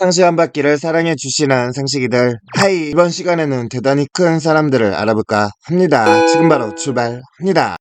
상시 한 바퀴를 사랑해주시는 상식이들, 하이. 이번 시간에는 대단히 큰 사람들을 알아볼까 합니다. 지금 바로 출발합니다.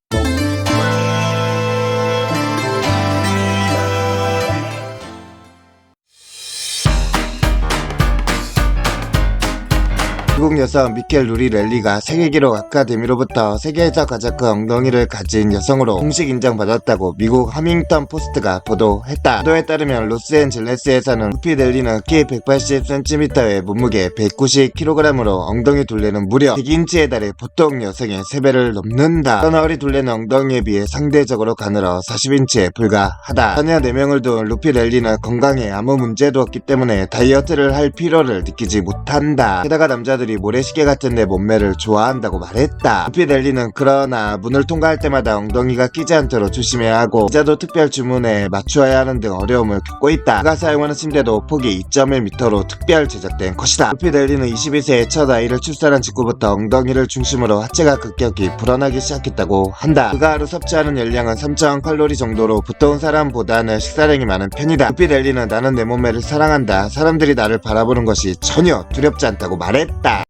미국 여성 미켈 루리 랠리가 세계기록 아카데미로부터 세계에서 가장 큰 엉덩이를 가진 여성으로 공식 인정받았다고 미국 허밍턴 포스트가 보도했다. 보도에 따르면 로스앤젤레스에서는 루피 랠리는 키 180cm에 몸무게 190kg으로 엉덩이 둘레는 무려 100인치에 달해 보통 여성의 3배를 넘는다. 떠나오리 둘레는 엉덩이에 비해 상대적으로 가늘어 40인치에 불과하다. 자녀 4명을 둔 루피 랠리는 건강에 아무 문제도 없기 때문에 다이어트를 할 필요를 느끼지 못한다. 게다가 남자들이 모래시계 같은 내 몸매를 좋아한다고 말했다. 루피 랠리는 그러나 문을 통과할 때마다 엉덩이가 끼지 않도록 조심해야 하고 의자도 특별 주문에 맞추어야 하는 등 어려움을 겪고 있다. 그가 사용하는 침대도 폭이 2.1m로 특별 제작된 것이다. 루피 랠리는 22세에 첫 아이를 출산한 직후부터 엉덩이를 중심으로 하체가 급격히 불어나기 시작했다고 한다. 그가 하루 섭취하는 열량은 3000칼로리 정도로 보통 사람보다는 식사량이 많은 편이다. 루피 랠리는 나는 내 몸매를 사랑한다. 사람들이 나를 바라보는 것이 전혀 두렵지 않다고 말했다.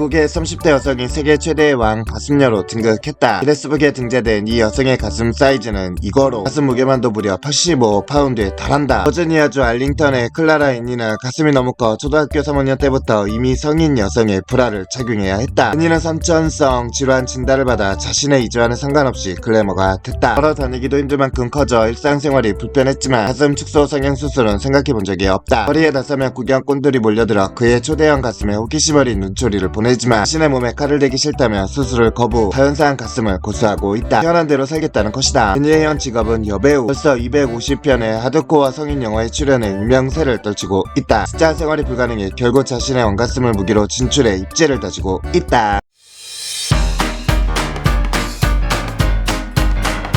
미국의 30대 여성이 세계 최대의 왕 가슴녀로 등극했다. 기네스북에 등재된 이 여성의 가슴 사이즈는 이거로 가슴 무게만도 무려 85파운드에 달한다. 버지니아주 알링턴의 클라라 앤니는 가슴이 너무 커 초등학교 3학년 때부터 이미 성인 여성의 브라를 착용해야 했다. 앤니는 선천성 질환 진단을 받아 자신의 이주와는 상관없이 글래머가 됐다. 걸어 다니기도 힘들 만큼 커져 일상생활이 불편했지만 가슴 축소 성형수술은 생각해본 적이 없다. 거리에 나서면 구경꾼들이 몰려들어 그의 초대형 가슴에 호기심 어린 눈초리를 보내 지만 자신의 몸에 칼을 대기 싫다며 수술을 거부, 자연사한 가슴을 고수하고 있다. 태어난 대로 살겠다는 것이다. 그녀의 현 직업은 여배우. 벌써 250편의 하드코어 성인 영화에 출연해 유명세를 떨치고 있다. 직장 생활이 불가능해 결국 자신의 원가슴을 무기로 진출해 입지를 다지고 있다.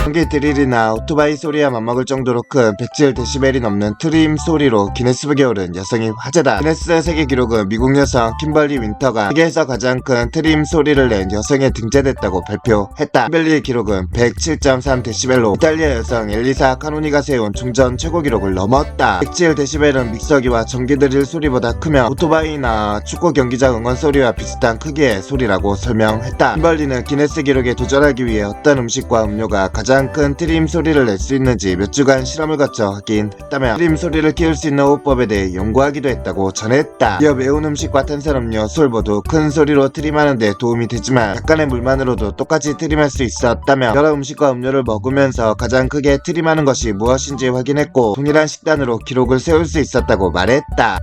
전기 드릴이나 오토바이 소리와 맞먹을 정도로 큰 107dB이 넘는 트림 소리로 기네스북에 오른 여성이 화제다. 기네스 세계 기록은 미국 여성 킴벌리 윈터가 세계에서 가장 큰 트림 소리를 낸 여성에 등재됐다고 발표했다. 킴벌리의 기록은 107.3dB로 이탈리아 여성 엘리사 카노니가 세운 중전 최고 기록을 넘었다. 107dB는 믹서기와 전기 드릴 소리보다 크며 오토바이나 축구 경기장 응원 소리와 비슷한 크기의 소리라고 설명했다. 킴벌리는 기네스 기록에 도전하기 위해 어떤 음식과 음료가 가장 큰 트림 소리를 낼 수 있는지 몇 주간 실험을 거쳐 확인했다며 트림 소리를 키울 수 있는 호흡법에 대해 연구하기도 했다고 전했다. 이어 매운 음식과 탄산음료, 술 모두 큰 소리로 트림하는 데 도움이 되지만 약간의 물만으로도 똑같이 트림할 수 있었다며 여러 음식과 음료를 먹으면서 가장 크게 트림하는 것이 무엇인지 확인했고 동일한 식단으로 기록을 세울 수 있었다고 말했다.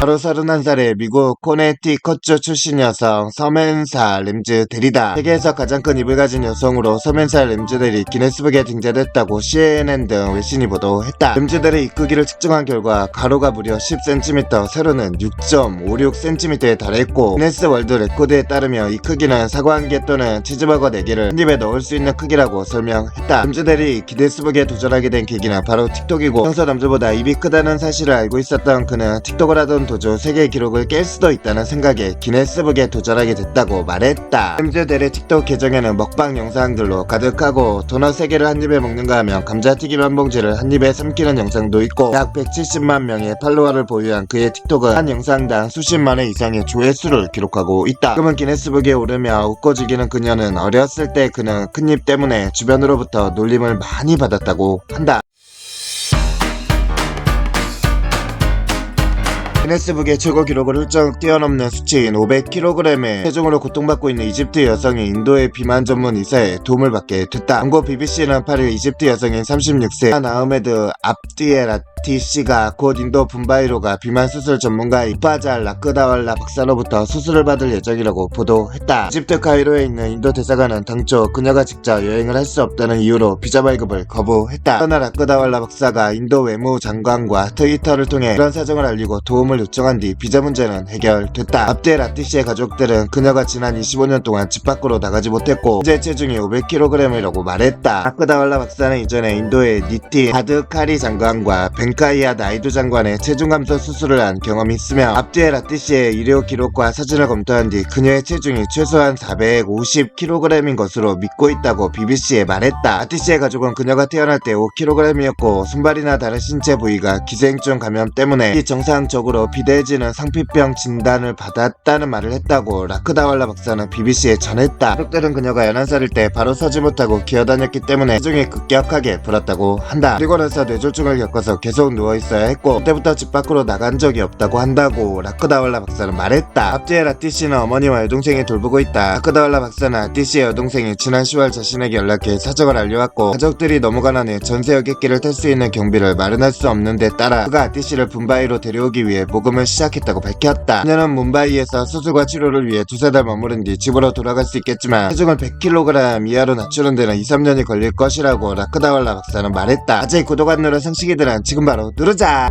바로 31살의 미국 코네티컷주 출신 여성 서멘사 램즈 대리다. 세계에서 가장 큰 입을 가진 여성으로 서멘사 램즈 대리 기네스북에 등재됐다고 CNN 등 외신이 보도했다. 램즈 대리 이 크기를 측정한 결과 가로가 무려 10cm, 세로는 6.56cm에 달했고 기네스 월드 레코드에 따르며 이 크기는 사과 한 개 또는 치즈버거 4개를 한 입에 넣을 수 있는 크기라고 설명했다. 램즈 대리 기네스북에 도전하게 된 계기는 바로 틱톡이고 평소 남들보다 입이 크다는 사실을 알고 있었던 그는 틱톡을 하던 도중 세계 기록을 깰 수도 있다는 생각에 기네스북에 도전하게 됐다고 말했다. 램즈 대리 틱톡 계정에는 먹방 영상들로 가득하고 도넛 3개를 한 입에 먹는가 하면 감자튀김 한 봉지를 한 입에 삼키는 영상도 있고 약 170만 명의 팔로워를 보유한 그의 틱톡은 한 영상당 수십만 회 이상의 조회수를 기록하고 있다. 지금은 기네스북에 오르며 웃고 즐기는 그녀는 어렸을 때 그는 큰 입 때문에 주변으로부터 놀림을 많이 받았다고 한다. 기네스북의 최고 기록을 훌쩍 뛰어넘는 수치인 500kg의 체중으로 고통받고 있는 이집트 여성이 인도의 비만 전문 의사의 도움을 받게 됐다. 한국 BBC는 8일 이집트 여성인 36세 아흐메드 압디에라티 씨가 곧 인도 분바이로가 비만 수술 전문가 이파잘 라크다왈라 박사로부터 수술을 받을 예정이라고 보도했다. 이집트 카이로에 있는 인도 대사관은 당초 그녀가 직접 여행을 할 수 없다는 이유로 비자 발급을 거부했다. 그러나 라크다왈라 박사가 인도 외무장관과 트위터를 통해 그런 사정을 알리고 도움을 요청한 뒤 비자 문제는 해결됐다. 압델 라티 씨의 가족들은 그녀가 지난 25년 동안 집 밖으로 나가지 못했고 현재 체중이 500kg이라고 말했다. 라크다왈라 박사는 이전에 인도의 니틴 하드카리 장관과 징카이야 나이도 장관의 체중 감소 수술을 한 경험이 있으며 앞뒤에 라티씨의 의료 기록과 사진을 검토한 뒤 그녀의 체중이 최소한 450kg인 것으로 믿고 있다고 BBC에 말했다. 라티씨의 가족은 그녀가 태어날 때 5kg이었고 손발이나 다른 신체 부위가 기생충 감염 때문에 정상적으로 비대해지는 상피병 진단을 받았다는 말을 했다고 라크다왈라 박사는 BBC에 전했다. 가족들은 그녀가 11살일 때 바로 서지 못하고 기어다녔기 때문에 체중이 급격하게 불었다고 한다. 그리고 나서 뇌졸중을 겪어서 계속 누워있어야 했고 그때부터 집 밖으로 나간 적이 없다고 한다고 라크다왈라 박사는 말했다. 앞뒤에 라티씨는 어머니와 여동생이 돌보고 있다. 라크다왈라 박사는 라티씨의 여동생이 지난 10월 자신에게 연락해 사정을 알려왔고 가족들이 너무 가난해 전세 여객기를 탈 수 있는 경비를 마련할 수 없는 데 따라 그가 아티씨를 뭄바이로 데려오기 위해 모금을 시작했다고 밝혔다. 그녀는 뭄바이에서 수술과 치료를 위해 두세 달 머무른 뒤 집으로 돌아갈 수 있겠지만 체중을 100kg 이하로 낮추는 데는 2-3년이 걸릴 것이라고 라크다왈라 박사는 말했다. 아직 구독 안 누른 상식이들은 지금 바로 누르자.